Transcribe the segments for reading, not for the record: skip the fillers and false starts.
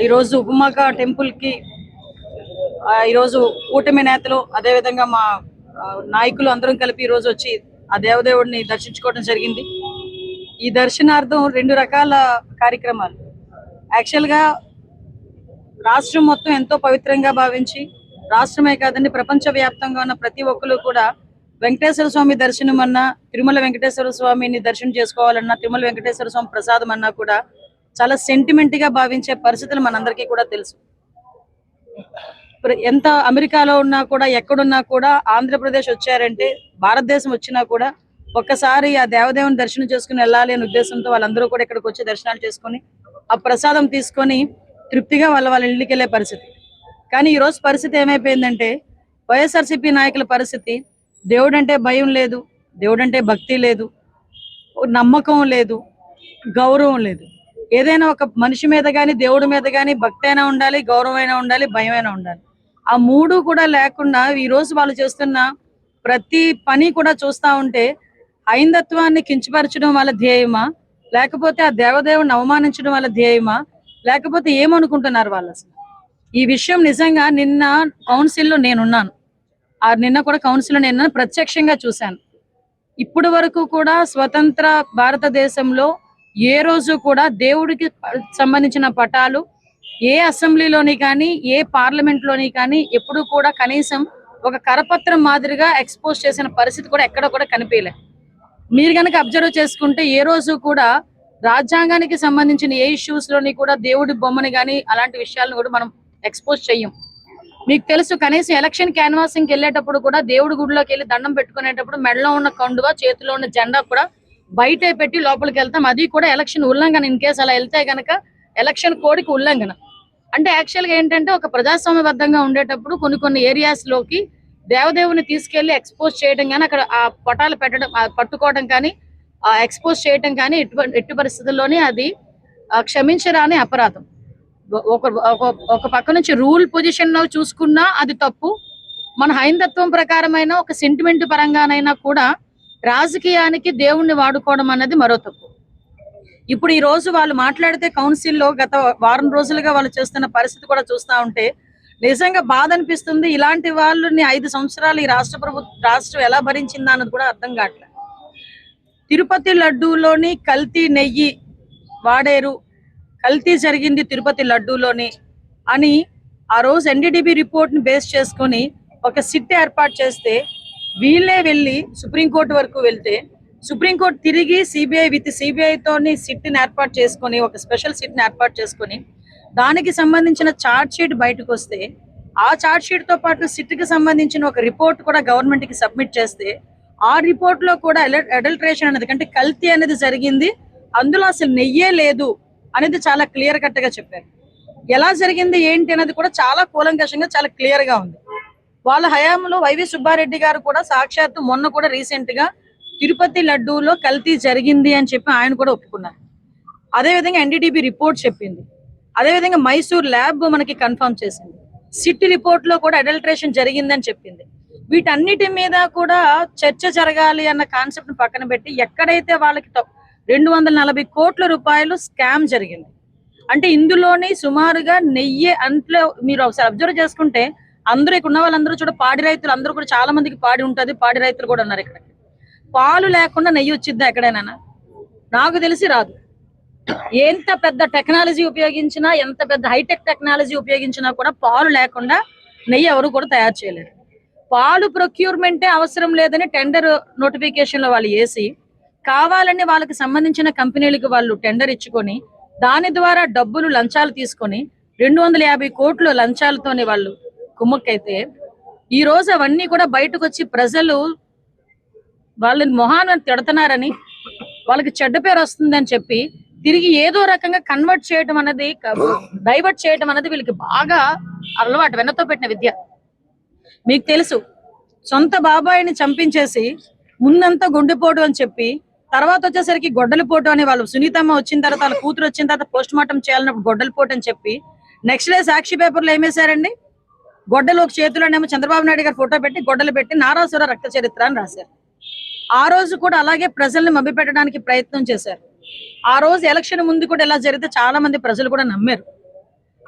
ఈరోజు ఉపమాక టెంపుల్కి ఈరోజు కూటమి నేతలు అదేవిధంగా మా నాయకులు అందరం కలిపి ఈరోజు వచ్చి ఆ దేవదేవుడిని దర్శించుకోవడం జరిగింది. ఈ దర్శనార్థం 2 రకాల కార్యక్రమాలు. యాక్చువల్గా రాష్ట్రం మొత్తం ఎంతో పవిత్రంగా భావించి, రాష్ట్రమే కాదండి ప్రపంచవ్యాప్తంగా ఉన్న ప్రతి ఒక్కరు కూడా వెంకటేశ్వర స్వామి దర్శనం అన్నా, తిరుమల వెంకటేశ్వర స్వామిని దర్శనం చేసుకోవాలన్నా, తిరుమల వెంకటేశ్వర స్వామి ప్రసాదం అన్నా కూడా చాలా సెంటిమెంట్ గా భావించే పరిస్థితులు మనందరికీ కూడా తెలుసు. ఎంత అమెరికాలో ఉన్నా కూడా, ఎక్కడున్నా కూడా, ఆంధ్రప్రదేశ్ వచ్చారంటే, భారతదేశం వచ్చినా కూడా ఒక్కసారి ఆ దేవదేవుని దర్శనం చేసుకుని వెళ్ళాలి అనే ఉద్దేశంతో వాళ్ళందరూ కూడా ఇక్కడికి వచ్చి దర్శనాలు చేసుకుని ఆ ప్రసాదం తీసుకొని తృప్తిగా వాళ్ళ ఇళ్ళకి వెళ్ళే పరిస్థితి. కానీ ఈ రోజు పరిస్థితి ఏమైపోయిందంటే, వైఎస్ఆర్సీపీ నాయకుల పరిస్థితి, దేవుడు అంటే భయం లేదు, దేవుడు అంటే భక్తి లేదు, నమ్మకం లేదు, గౌరవం లేదు. ఏదైనా ఒక మనిషి మీద కానీ, దేవుడి మీద కానీ భక్తి అయినా ఉండాలి, గౌరవం అయినా ఉండాలి, భయం అయినా ఉండాలి. ఆ 3 కూడా లేకుండా ఈ రోజు వాళ్ళు చేస్తున్న ప్రతి పని కూడా చూస్తా ఉంటే హైందత్వాన్ని కించపరచడం వాళ్ళ ధ్యేయమా, లేకపోతే ఆ దేవదేవుని అవమానించడం వాళ్ళ ధ్యేయమా, లేకపోతే ఏమనుకుంటున్నారు వాళ్ళు అసలు? ఈ విషయం నిజంగా నిన్న కౌన్సిల్లో నేనున్నాను. నిన్న కూడా కౌన్సిల్లో నేను ప్రత్యక్షంగా చూశాను. ఇప్పటి వరకు కూడా స్వతంత్ర భారతదేశంలో ఏ రోజు కూడా దేవుడికి సంబంధించిన పటాలు ఏ అసెంబ్లీలోని కానీ, ఏ పార్లమెంట్ లోని కానీ ఎప్పుడు కూడా కనీసం ఒక కరపత్రం మాదిరిగా ఎక్స్పోజ్ చేసిన పరిస్థితి కూడా ఎక్కడ కూడా కనిపించలే. మీరు కనుక అబ్జర్వ్ చేసుకుంటే ఏ రోజు కూడా రాజ్యాంగానికి సంబంధించిన ఏ ఇష్యూస్ లోని కూడా దేవుడి బొమ్మని కానీ అలాంటి విషయాలను కూడా మనం ఎక్స్పోజ్ చెయ్యం. మీకు తెలుసు, కనీసం ఎలక్షన్ క్యాన్వాసింగ్కి వెళ్ళేటప్పుడు కూడా దేవుడి గుడిలోకి వెళ్ళి దండం పెట్టుకునేటప్పుడు మెడలో ఉన్న కండువ, చేతిలో ఉన్న జెండా కూడా బయటే పెట్టి లోపలికి వెళ్తాం. అది కూడా ఎలక్షన్ ఉల్లంఘన. ఇన్ కేసు అలా వెళ్తే గనక ఎలక్షన్ కోడ్కి ఉల్లంఘన. అంటే యాక్చువల్గా ఏంటంటే ఒక ప్రజాస్వామ్యబద్ధంగా ఉండేటప్పుడు కొన్ని ఏరియాస్ లోకి దేవదేవుని తీసుకెళ్లి ఎక్స్పోజ్ చేయడం కానీ, అక్కడ ఆ పటాలు పెట్టడం, పట్టుకోవడం కానీ, ఎక్స్పోజ్ చేయడం కానీ ఎట్టి పరిస్థితుల్లోనే అది క్షమించరాని అపరాధం. ఒక పక్క నుంచి రూల్ పొజిషన్ లో చూసుకున్నా అది తప్పు. మన హైందత్వం ప్రకారమైన ఒక సెంటిమెంట్ పరంగానైనా కూడా రాజకీయానికి దేవుణ్ణి వాడుకోవడం అన్నది మరో తప్పు. ఇప్పుడు ఈ రోజు వాళ్ళు మాట్లాడితే కౌన్సిల్లో గత వారం రోజులుగా వాళ్ళు చేస్తున్న పరిస్థితి కూడా చూస్తా ఉంటే నిజంగా బాధ అనిపిస్తుంది. ఇలాంటి వాళ్ళని 5 సంవత్సరాలు ఈ రాష్ట్రం ఎలా భరించిందా అన్నది కూడా అర్థం కావట్లేదు. తిరుపతి లడ్డూలోని కల్తీ నెయ్యి వాడేరు, కల్తీ జరిగింది తిరుపతి లడ్డూలోని అని ఆ రోజు ఎన్డీడీబీ రిపోర్ట్ ని బేస్ చేసుకొని ఒక సిట్ ఏర్పాటు చేస్తే, వీళ్ళే వెళ్ళి సుప్రీంకోర్టు వరకు వెళ్తే సుప్రీంకోర్టు తిరిగి సిబిఐతోని సిట్ ని ఏర్పాటు చేసుకొని, ఒక స్పెషల్ సిట్ ని ఏర్పాటు చేసుకొని దానికి సంబంధించిన ఛార్జ్ షీట్ బయటకు వస్తే, ఆ ఛార్జ్ షీట్ తో పాటు సిట్ కి సంబంధించిన ఒక రిపోర్ట్ కూడా గవర్నమెంట్ కి సబ్మిట్ చేస్తే, ఆ రిపోర్ట్ లో కూడా అడల్ట్రేషన్ అనేది, అంటే కల్తీ అనేది జరిగింది, అందులో అసలు నెయ్యే లేదు అనేది చాలా క్లియర్ కట్ గా చెప్పారు. ఎలా జరిగింది ఏంటి అనేది కూడా చాలా కూలంకషంగా చాలా క్లియర్ గా ఉంది. వాళ్ళ హయాంలో వైవి సుబ్బారెడ్డి గారు కూడా సాక్షాత్తు మొన్న కూడా రీసెంట్ గా తిరుపతి లడ్డూలో కల్తీ జరిగింది అని చెప్పి ఆయన కూడా ఒప్పుకున్నారు. అదేవిధంగా ఎన్డీడీబీ రిపోర్ట్ చెప్పింది. అదేవిధంగా మైసూర్ ల్యాబ్ మనకి కన్ఫర్మ్ చేసింది. సిట్ రిపోర్ట్ లో కూడా అడల్ట్రేషన్ జరిగిందని చెప్పింది. వీటన్నిటి మీద కూడా చర్చ జరగాలి అన్న కాన్సెప్ట్ ని పక్కన పెట్టి, ఎక్కడైతే వాళ్ళకి 240 కోట్ల రూపాయలు స్కామ్ జరిగింది అంటే ఇందులోని సుమారుగా నెయ్యి అంట్లో మీరు ఒకసారి అబ్జర్వ్ చేసుకుంటే అందరూ ఇక్కడ ఉన్న వాళ్ళందరూ చూడ పాడి రైతులు అందరూ కూడా చాలా మందికి పాడి ఉంటుంది, పాడి రైతులు కూడా ఉన్నారు ఇక్కడ. పాలు లేకుండా నెయ్యి వచ్చిద్దా ఎక్కడైనా? నాకు తెలిసి రాదు. ఎంత పెద్ద టెక్నాలజీ ఉపయోగించినా, ఎంత పెద్ద హైటెక్ టెక్నాలజీ ఉపయోగించినా కూడా పాలు లేకుండా నెయ్యి ఎవరు కూడా తయారు చేయలేరు. పాలు ప్రొక్యూర్మెంటే అవసరం లేదని టెండర్ నోటిఫికేషన్ లో వాళ్ళు వేసి, కావాలని వాళ్ళకి సంబంధించిన కంపెనీలకు వాళ్ళు టెండర్ ఇచ్చుకొని దాని ద్వారా డబ్బులు లంచాలు తీసుకొని 250 కోట్లు లంచాలతోనే వాళ్ళు కుమ్మక్కైతే, ఈ రోజు అవన్నీ కూడా బయటకు వచ్చి ప్రజలు వాళ్ళని మొహాన్ని తిడుతున్నారని, వాళ్ళకి చెడ్డ పేరు వస్తుందని చెప్పి తిరిగి ఏదో రకంగా కన్వర్ట్ చేయడం అనేది, డైవర్ట్ చేయడం అనేది వీళ్ళకి బాగా అలవాటు, వెన్నతో పెట్టిన విద్య. మీకు తెలుసు, సొంత బాబాయిని చంపించేసి ముందంతా గుండెపోటు అని చెప్పి, తర్వాత వచ్చేసరికి గొడ్డలిపోటు అని, వాళ్ళు సునీతమ్మ వచ్చిన తర్వాత వాళ్ళ కూతురు వచ్చిన తర్వాత పోస్ట్ మార్టం చేయాలన్నప్పుడు గొడ్డలిపోటు అని చెప్పి నెక్స్ట్ డే సాక్షి పేపర్లో ఏమేశారండి, గొడ్డలు ఒక చేతిలోనేమో చంద్రబాబు నాయుడు గారు ఫోటో పెట్టి గొడ్డలు పెట్టి నారాసుర రక్త చరిత్ర అని రాశారు. ఆ రోజు కూడా అలాగే ప్రజల్ని మభ్యపెట్టడానికి ప్రయత్నం చేశారు. ఆ రోజు ఎలక్షన్ ముందు కూడా ఇలా జరిగితే చాలా మంది ప్రజలు కూడా నమ్మారు.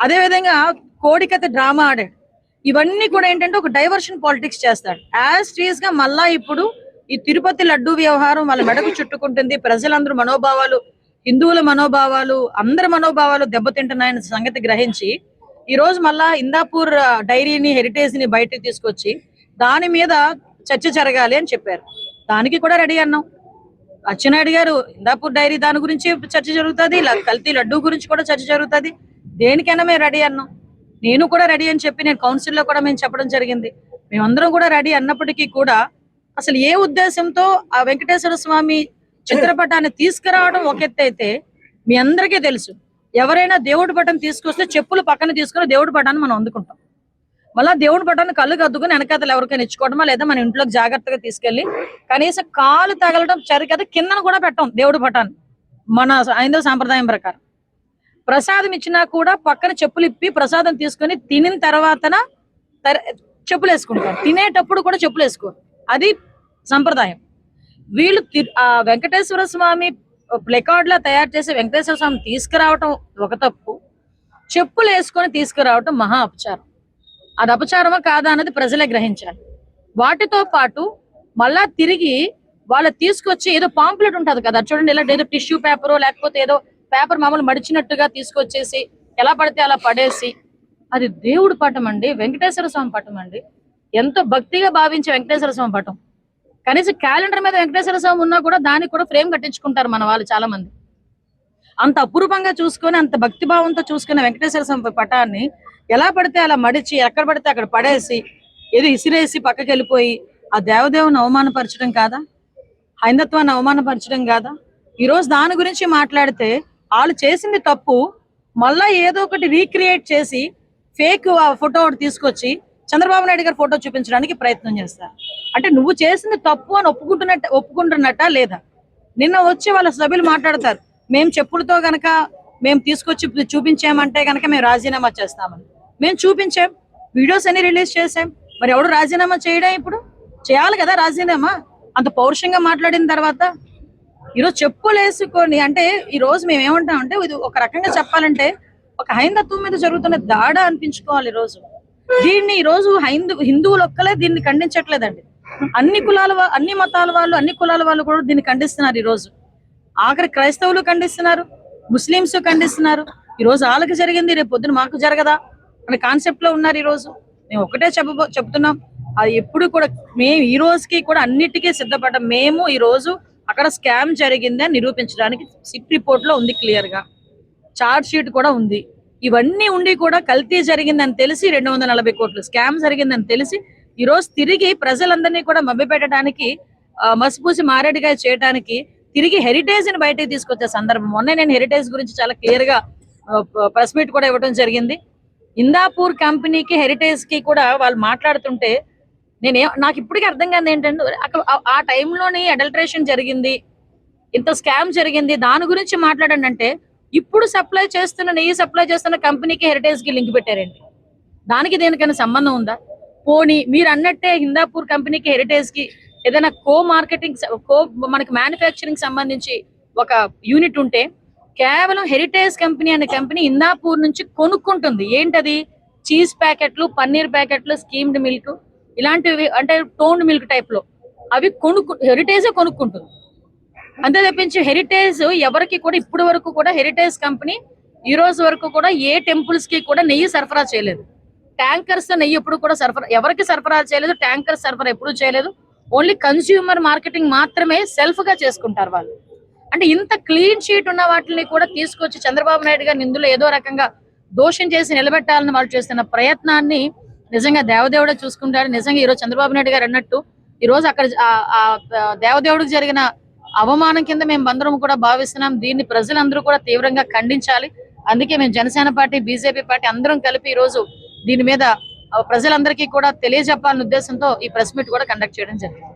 అదే విధంగా కోడికత డ్రామా ఆడాడు. ఇవన్నీ కూడా ఏంటంటే ఒక డైవర్షన్ పాలిటిక్స్ చేస్తాడు. యాజ్ టీజ్ గా మళ్ళా ఇప్పుడు ఈ తిరుపతి లడ్డు వ్యవహారం వాళ్ళ మెడకు చుట్టుకుంటుంది. ప్రజలందరూ మనోభావాలు, హిందువుల మనోభావాలు, అందరి మనోభావాలు దెబ్బతింటున్నాయన్న సంగతి గ్రహించి ఈ రోజు మళ్ళా ఇందాపూర్ డైరీని, హెరిటేజ్ ని బయటకు తీసుకొచ్చి దాని మీద చర్చ జరగాలి అని చెప్పారు. దానికి కూడా రెడీ అన్నాం. అచ్చెన్నాయుడు గారు ఇందాపూర్ డైరీ దాని గురించి చర్చ జరుగుతుంది, కల్తీ లడ్డు గురించి కూడా చర్చ జరుగుతుంది. దేనికైనా మేము రెడీ అన్నాం. నేను కూడా రెడీ అని చెప్పి నేను కౌన్సిల్లో కూడా మేము చెప్పడం జరిగింది. మేమందరం కూడా రెడీ అన్నప్పటికీ కూడా అసలు ఏ ఉద్దేశంతో ఆ వెంకటేశ్వర స్వామి చిత్రపటాన్ని తీసుకురావడం ఒక ఎత్తు అయితే, మీ అందరికీ తెలుసు ఎవరైనా దేవుడి పటం తీసుకొస్తే చెప్పులు పక్కన తీసుకుని దేవుడి పటాన్ని మనం అందుకుంటాం. మళ్ళా దేవుడి పటాన్ని కళ్ళు కద్దుకుని వెనకాతలు ఎవరికైనా ఇచ్చుకోవడమా, లేదా మన ఇంట్లోకి జాగ్రత్తగా తీసుకెళ్లి కనీసం కాలు తగలడం చరికత కిందను కూడా పెట్టాం దేవుడి పటాన్ని. మన హైందవ సాంప్రదాయం ప్రకారం ప్రసాదం ఇచ్చినా కూడా పక్కన చెప్పులు ఇప్పి ప్రసాదం తీసుకుని తినిన తర్వాతన చెప్పులు వేసుకుంటారు. తినేటప్పుడు కూడా చెప్పులు వేసుకోరు. అది సంప్రదాయం. వీళ్ళు ఆ వెంకటేశ్వర స్వామి ప్లెకార్డ్ లా తయారు చేసి వెంకటేశ్వర స్వామి తీసుకురావటం ఒక తప్పు, చెప్పులు వేసుకొని తీసుకురావటం మహా అపచారం. అది అపచారమా కాదా అన్నది ప్రజలే గ్రహించాలి. వాటితో పాటు మళ్ళా తిరిగి వాళ్ళు తీసుకొచ్చి ఏదో పాంప్లెట్ ఉంటది కదా చూడండి, ఇలా ఏదో టిష్యూ పేపర్ లేకపోతే ఏదో పేపర్ మామూలు మడిచినట్టుగా తీసుకొచ్చేసి ఎలా పడితే అలా పడేసి, అది దేవుడి పటం అండి, వెంకటేశ్వర స్వామి పటం అండి, ఎంతో భక్తిగా భావించే వెంకటేశ్వర స్వామి పటం. కనీసం క్యాలెండర్ మీద వెంకటేశ్వర స్వామి ఉన్నా కూడా దానికి కూడా ఫ్రేమ్ కట్టించుకుంటారు మన వాళ్ళు చాలా మంది. అంత అపురూపంగా చూసుకొని అంత భక్తిభావంతో చూసుకునే వెంకటేశ్వర స్వామి పటాన్ని ఎలా పడితే అలా మడిచి ఎక్కడ పడితే అక్కడ పడేసి ఏదో ఇసిరేసి పక్కకి వెళ్ళిపోయి ఆ దేవదేవుని అవమానపరచడం కాదా? హైందత్వాన్ని అవమానపరచడం కాదా? ఈరోజు దాని గురించి మాట్లాడితే వాళ్ళు చేసింది తప్పు, మళ్ళా ఏదో ఒకటి రీక్రియేట్ చేసి ఫేక్ ఫోటో ఒకటి తీసుకొచ్చి చంద్రబాబు నాయుడు గారి ఫోటో చూపించడానికి ప్రయత్నం చేస్తారు. అంటే నువ్వు చేసింది తప్పు అని ఒప్పుకుంటున్నట్ట లేదా? నిన్న వచ్చి వాళ్ళ సభ్యులు మాట్లాడతారు, మేము చెప్పులతో గనక మేము తీసుకొచ్చి చూపించామంటే గనక మేము రాజీనామా చేస్తామని. మేము చూపించాం, వీడియోస్ అన్ని రిలీజ్ చేసాం. మరి ఎవడు రాజీనామా చేయడం? ఇప్పుడు చేయాలి కదా రాజీనామా. అంత పౌరుషంగా మాట్లాడిన తర్వాత ఈరోజు చెప్పులు వేసుకొని, అంటే ఈ రోజు మేము ఏమంటామంటే ఇది ఒక రకంగా చెప్పాలంటే ఒక హైందత్వం మీద జరుగుతున్న దాడ అనిపించుకోవాలి. ఈ రోజు దీన్ని ఈ రోజు హిందువులు ఒక్కలే దీన్ని ఖండించట్లేదండి, అన్ని కులాల అన్ని మతాల వాళ్ళు, అన్ని కులాల వాళ్ళు కూడా దీన్ని ఖండిస్తున్నారు. ఈ రోజు ఆఖరి క్రైస్తవులు ఖండిస్తున్నారు, ముస్లింస్ ఖండిస్తున్నారు. ఈ రోజు వాళ్ళకి జరిగింది రేపు పొద్దున మాకు జరగదా అనే కాన్సెప్ట్ లో ఉన్నారు. ఈ రోజు మేము ఒకటే చెప్తున్నాం, అది ఎప్పుడు కూడా మేము ఈ రోజుకి కూడా అన్నిటికీ సిద్ధపడ్డాం. మేము ఈ రోజు అక్కడ స్కామ్ జరిగిందని నిరూపించడానికి సిట్ రిపోర్ట్ లో ఉంది, క్లియర్ గా చార్జ్ షీట్ కూడా ఉంది. ఇవన్నీ ఉండి కూడా కల్తీ జరిగిందని తెలిసి 240 కోట్లు స్కామ్ జరిగిందని తెలిసి ఈ రోజు తిరిగి ప్రజలందరినీ కూడా మభ్యపెట్టడానికి, మసిపూసి మారేడుగా చేయడానికి తిరిగి హెరిటేజ్ ని బయటకు తీసుకొచ్చే సందర్భం. మొన్న నేను హెరిటేజ్ గురించి చాలా క్లియర్ గా ప్రెస్ మీట్ కూడా ఇవ్వడం జరిగింది. ఇందాపూర్ కంపెనీకి హెరిటేజ్ కి కూడా వాళ్ళు మాట్లాడుతుంటే నాకు ఇప్పటికీ అర్థం కాదు ఏంటంటే, అక్కడ ఆ టైంలోని అడల్టరేషన్ జరిగింది, ఇంత స్కామ్ జరిగింది, దాని గురించి మాట్లాడండి అంటే ఇప్పుడు నెయ్యి సప్లై చేస్తున్న కంపెనీకి హెరిటేజ్ కి లింక్ పెట్టారండి. దానికి దేనికైనా సంబంధం ఉందా? పోనీ మీరు అన్నట్టే హిందాపూర్ కంపెనీకి హెరిటేజ్ కి ఏదైనా మనకి మ్యానుఫ్యాక్చరింగ్ సంబంధించి ఒక యూనిట్ ఉంటే కేవలం హెరిటేజ్ కంపెనీ అనే కంపెనీ ఇందాపూర్ నుంచి కొనుక్కుంటుంది. ఏంటది? చీజ్ ప్యాకెట్లు, పన్నీర్ ప్యాకెట్లు, స్కీమ్డ్ మిల్క్ ఇలాంటివి, అంటే టోన్డ్ మిల్క్ టైప్ లో అవి హెరిటేజే కొనుక్కుంటుంది. అంతే తప్పించి హెరిటేజ్ ఎవరికి కూడా ఇప్పటి వరకు కూడా హెరిటేజ్ కంపెనీ ఈ రోజు వరకు కూడా ఏ టెంపుల్స్ కి కూడా నెయ్యి సరఫరా చేయలేదు. ట్యాంకర్స్ నెయ్యి ఎప్పుడు కూడా ఎవరికి సరఫరా చేయలేదు. ట్యాంకర్ సరఫరా ఎప్పుడు చేయలేదు. ఓన్లీ కన్స్యూమర్ మార్కెటింగ్ మాత్రమే సెల్ఫ్ గా చేసుకుంటారు వాళ్ళు. అంటే ఇంత క్లీన్ షీట్ ఉన్న వాటిని కూడా తీసుకొచ్చి చంద్రబాబు నాయుడు గారిని ఇందులో ఏదో రకంగా దోషం చేసి నిలబెట్టాలని వాళ్ళు చేస్తున్న ప్రయత్నాన్ని నిజంగా దేవదేవుడే చూసుకుంటాడు. నిజంగా ఈరోజు చంద్రబాబు నాయుడు గారు అన్నట్టు ఈ రోజు అక్కడ దేవదేవుడికి జరిగిన అవమానం కింద మేము అందరం కూడా భావిస్తున్నాం. దీన్ని ప్రజలందరూ కూడా తీవ్రంగా ఖండించాలి. అందుకే మేము జనసేన పార్టీ, బీజేపీ పార్టీ అందరం కలిపి ఈ రోజు దీని మీద ప్రజలందరికీ కూడా తెలియజెప్పాలనే ఉద్దేశంతో ఈ ప్రెస్ మీట్ కూడా కండక్ట్ చేయడం జరిగింది.